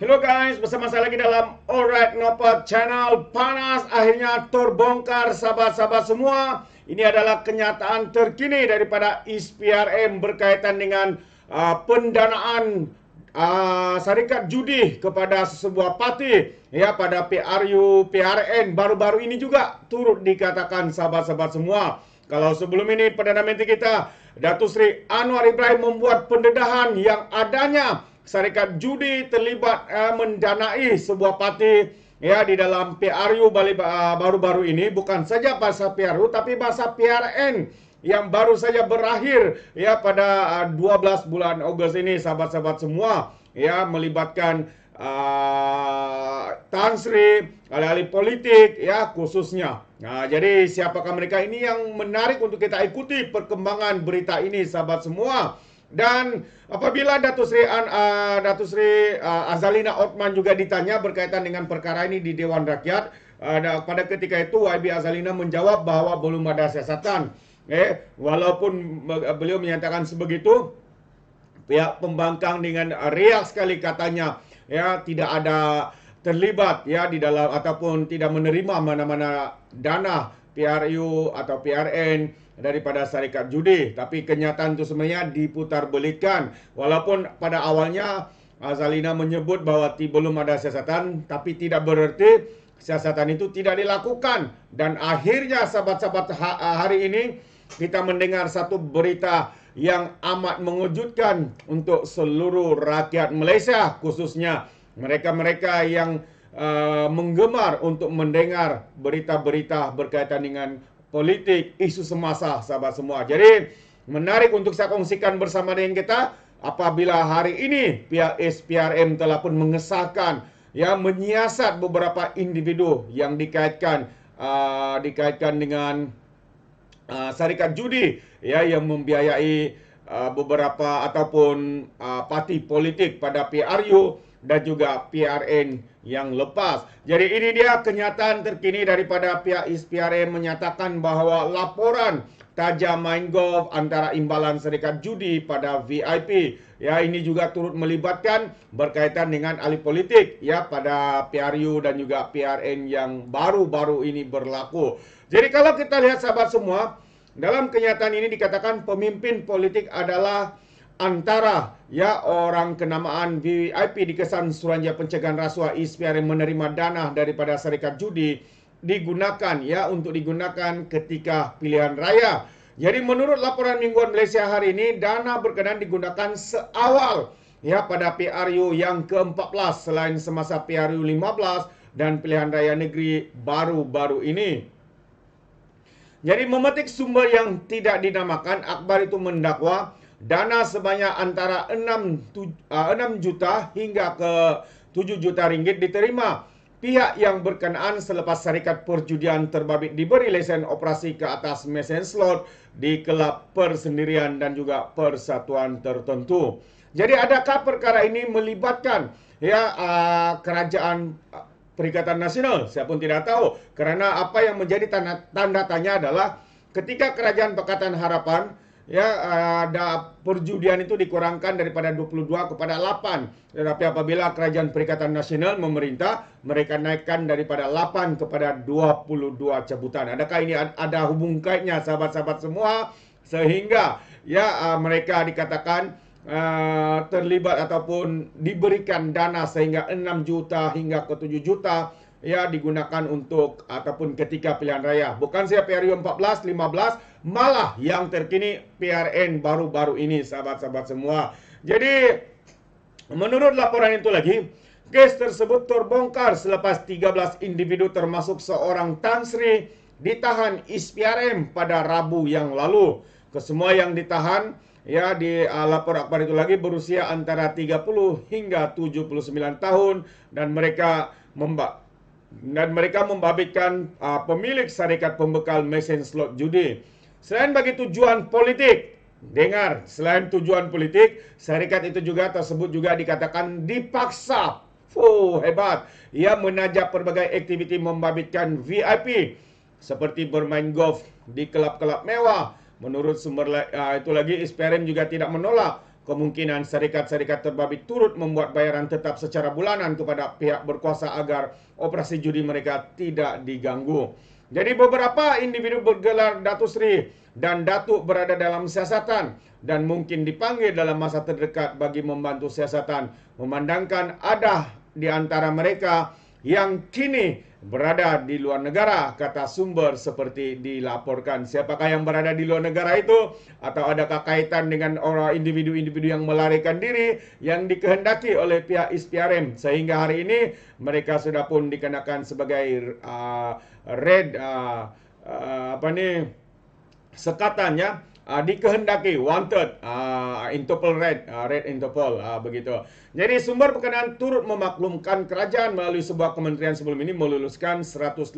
Halo guys, bersama saya lagi dalam Alright Ngopot Channel. Panas akhirnya terbongkar sahabat-sahabat semua. Ini adalah kenyataan terkini daripada ISPRM berkaitan dengan pendanaan syarikat judi kepada sebuah parti ya pada PRU, PRN. Baru-baru ini juga turut dikatakan sahabat-sahabat semua. Kalau sebelum ini Perdana Menteri kita Datuk Seri Anwar Ibrahim membuat pendedahan yang adanya syarikat judi terlibat mendanai sebuah parti ya di dalam PRU baru-baru ini, bukan saja bahasa PRU tapi bahasa PRN yang baru saja berakhir ya pada 12 bulan Ogos ini sahabat-sahabat semua ya, melibatkan Tan Sri, ahli-ahli politik ya khususnya. Nah, jadi siapakah mereka? Ini yang menarik untuk kita ikuti perkembangan berita ini sahabat semua. Dan apabila Datuk Seri Azalina Othman juga ditanya berkaitan dengan perkara ini di Dewan Rakyat, pada ketika itu YB Azalina menjawab bahwa belum ada siasatan. Walaupun beliau menyatakan sebegitu, pihak pembangkang dengan riak sekali katanya ya tidak ada terlibat ya di dalam ataupun tidak menerima mana-mana dana PRU atau PRN daripada syarikat judi. Tapi kenyataan itu sebenarnya diputarbelikkan. Walaupun pada awalnya Azalina menyebut bahwa belum ada siasatan, tapi tidak berarti siasatan itu tidak dilakukan. Dan akhirnya sahabat-sahabat hari ini kita mendengar satu berita yang amat mengejutkan untuk seluruh rakyat Malaysia, khususnya mereka-mereka yang menggemar untuk mendengar berita-berita berkaitan dengan politik, isu semasa sahabat semua. Jadi menarik untuk saya kongsikan bersama dengan kita apabila hari ini pihak SPRM telah pun mengesahkan ya menyiasat beberapa individu yang dikaitkan dengan syarikat judi ya yang membiayai beberapa ataupun parti politik pada PRU dan juga PRN yang lepas. Jadi ini dia kenyataan terkini daripada pihak ISPRM menyatakan bahawa laporan tajam main golf antara imbalan syarikat judi pada VIP ya ini juga turut melibatkan berkaitan dengan ahli politik ya pada PRU dan juga PRN yang baru-baru ini berlaku. Jadi kalau kita lihat sahabat semua, dalam kenyataan ini dikatakan pemimpin politik adalah antara ya orang kenamaan VIP di Kesan Suruhanjaya Pencegahan Rasuah ISPRM menerima dana daripada syarikat judi digunakan ya untuk digunakan ketika pilihan raya. Jadi menurut laporan Mingguan Malaysia hari ini, dana berkenaan digunakan seawal ya pada PRU yang ke-14 selain semasa PRU 15 dan pilihan raya negeri baru-baru ini. Jadi memetik sumber yang tidak dinamakan, akhbar itu mendakwa dana sebanyak antara 6 juta hingga ke 7 juta ringgit diterima pihak yang berkenaan selepas syarikat perjudian terbabit diberi lesen operasi ke atas mesin slot di kelab persendirian dan juga persatuan tertentu. Jadi adakah perkara ini melibatkan ya kerajaan Perikatan Nasional? Saya pun tidak tahu, kerana apa yang menjadi tanda tanya adalah ketika Kerajaan Pakatan Harapan ya ada perjudian itu dikurangkan daripada 22 kepada 8. Tetapi apabila Kerajaan Perikatan Nasional memerintah, mereka naikkan daripada 8 kepada 22 cabutan. Adakah ini ada hubung kaitnya sahabat-sahabat semua sehingga ya mereka dikatakan terlibat ataupun diberikan dana sehingga 6 juta hingga ke 7 juta ya digunakan untuk ataupun ketika pilihan raya. Bukan saja PRU 14, 15, malah yang terkini PRN baru-baru ini sahabat-sahabat semua. Jadi menurut laporan itu lagi, kes tersebut terbongkar selepas 13 individu termasuk seorang Tan Sri ditahan ISPRM pada Rabu yang lalu. Kesemua yang ditahan ya di lapor akhbar itu lagi berusia antara 30 hingga 79 tahun dan mereka membabitkan pemilik syarikat pembekal mesin slot judi. Selain bagi tujuan politik, dengar, selain tujuan politik, syarikat itu juga tersebut juga dikatakan dipaksa. Hebat. Ia menajak berbagai aktiviti membabitkan VIP seperti bermain golf di kelab-kelab mewah. Menurut sumber itu lagi, ISPRM juga tidak menolak kemungkinan syarikat-syarikat terbabit turut membuat bayaran tetap secara bulanan kepada pihak berkuasa agar operasi judi mereka tidak diganggu. Jadi beberapa individu bergelar Datuk Seri dan Datuk berada dalam siasatan dan mungkin dipanggil dalam masa terdekat bagi membantu siasatan, memandangkan ada di antara mereka yang kini berada di luar negara, kata sumber seperti dilaporkan. Siapakah yang berada di luar negara itu? Atau adakah kaitan dengan orang individu-individu yang melarikan diri yang dikehendaki oleh pihak ISPRM sehingga hari ini mereka sudah pun dikenakan sebagai red sekatan ya, dikehendaki wanted, Interpol red Interpol begitu. Jadi sumber berkenaan turut memaklumkan kerajaan melalui sebuah kementerian sebelum ini meluluskan 158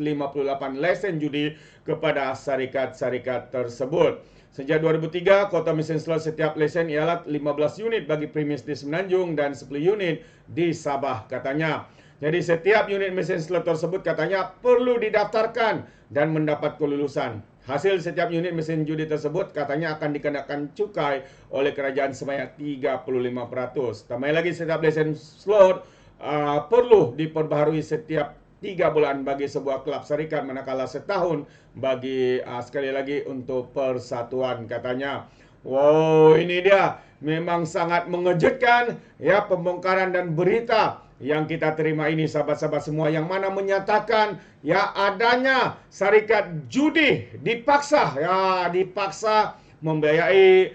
lesen judi kepada syarikat-syarikat tersebut. Sejak 2003, Kota Mesin Sloth setiap lesen ialah 15 unit bagi premis di Semenanjung dan 10 unit di Sabah katanya. Jadi setiap unit mesin slot tersebut katanya perlu didaftarkan dan mendapat kelulusan. Hasil setiap unit mesin judi tersebut katanya akan dikenakan cukai oleh kerajaan sebanyak 35%. Tambah lagi setiap lesen slot perlu diperbaharui setiap 3 bulan bagi sebuah kelab syarikat, manakala setahun bagi sekali lagi untuk persatuan katanya. Wow, ini dia memang sangat mengejutkan ya, pembongkaran dan berita yang kita terima ini sahabat-sahabat semua, yang mana menyatakan ya adanya syarikat judi dipaksa membiayai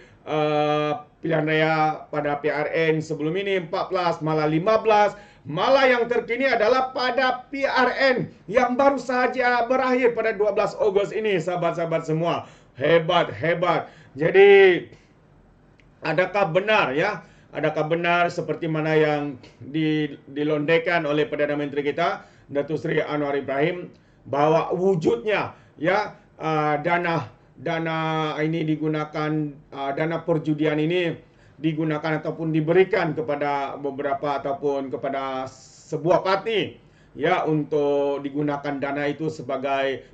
pilihan raya pada PRN sebelum ini 14 malah 15, malah yang terkini adalah pada PRN yang baru saja berakhir pada 12 Ogos ini sahabat-sahabat semua. Hebat. Jadi adakah benar ya? Adakah benar seperti mana yang dilondekan oleh Perdana Menteri kita Datuk Seri Anwar Ibrahim bahwa wujudnya ya dana ini digunakan, dana perjudian ini digunakan ataupun diberikan kepada beberapa ataupun kepada sebuah parti ya, untuk digunakan dana itu sebagai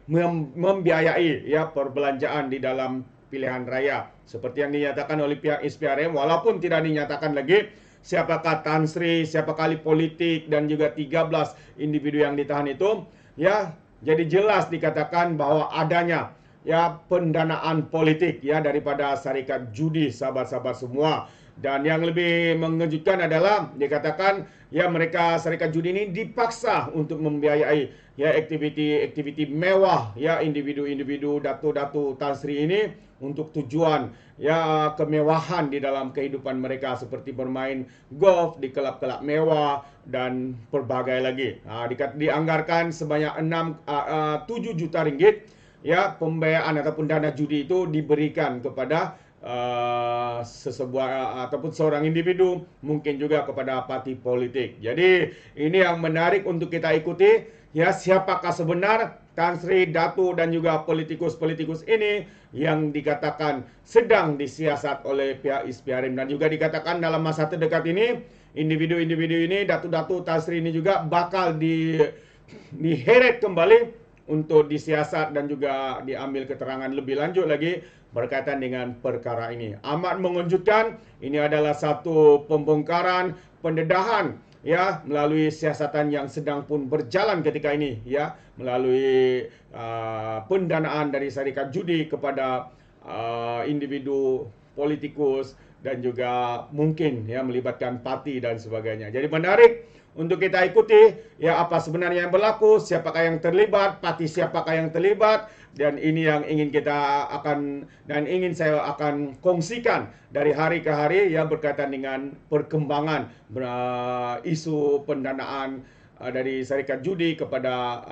membiayai ya perbelanjaan di dalam pilihan raya seperti yang dinyatakan oleh pihak ISPRM, walaupun tidak dinyatakan lagi siapakah Tan Sri, siapa kali politik dan juga 13 individu yang ditahan itu ya. Jadi jelas dikatakan bahwa adanya ya pendanaan politik ya daripada syarikat judi sahabat-sahabat semua. Dan yang lebih mengejutkan adalah dikatakan ya mereka syarikat judi ini dipaksa untuk membiayai ya aktiviti mewah ya individu-individu Datuk Tan Sri ini untuk tujuan ya kemewahan di dalam kehidupan mereka seperti bermain golf di kelab-kelab mewah dan berbagai lagi. Dianggarkan sebanyak 7 juta ringgit ya pembiayaan ataupun dana judi itu diberikan kepada ataupun seorang individu, mungkin juga kepada parti politik. Jadi ini yang menarik untuk kita ikuti ya, siapakah sebenar Tan Sri, Datuk dan juga politikus-politikus ini yang dikatakan sedang disiasat oleh pihak ISPRM, dan juga dikatakan dalam masa terdekat ini individu-individu ini, Datuk Tan Sri ini juga bakal diheret kembali untuk disiasat dan juga diambil keterangan lebih lanjut lagi berkaitan dengan perkara ini. Amat mengejutkan. Ini adalah satu pembongkaran, pendedahan ya melalui siasatan yang sedang pun berjalan ketika ini ya, melalui pendanaan dari syarikat judi kepada individu politikus dan juga mungkin ya melibatkan parti dan sebagainya. Jadi menarik untuk kita ikuti ya apa sebenarnya yang berlaku, siapakah yang terlibat, parti siapakah yang terlibat, dan ini yang ingin saya akan kongsikan dari hari ke hari ya berkaitan dengan perkembangan isu pendanaan dari syarikat judi kepada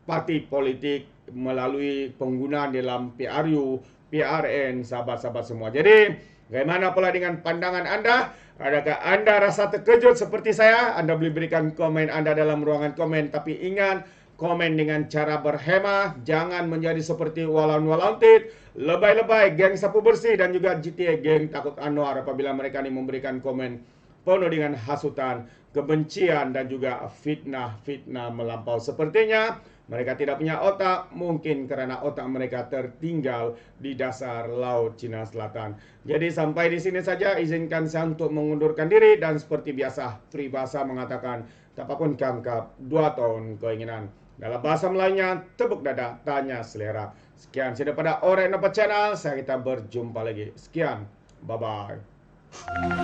parti politik melalui penggunaan dalam PRU, PRN, sahabat-sahabat semua. Jadi bagaimana pula dengan pandangan anda? Adakah anda rasa terkejut seperti saya? Anda boleh berikan komen anda dalam ruangan komen. Tapi ingat, komen dengan cara berhemah. Jangan menjadi seperti Walan Walantit, lebay-lebay, geng sapu bersih dan juga GTA geng takut Anwar apabila mereka ini memberikan komen penuh dengan hasutan, kebencian dan juga fitnah-fitnah melampau. Sepertinya Mereka tidak punya otak, mungkin karena otak mereka tertinggal di dasar Laut Cina Selatan. Jadi sampai di sini saja, izinkan saya untuk mengundurkan diri, dan seperti biasa, peribahasa mengatakan, tapapun kangkap, 2 tahun keinginan. Dalam bahasa Melayunya, tepuk dada, tanya selera. Sekian daripada Orek Napa Channel, saya kita berjumpa lagi. Sekian, bye-bye.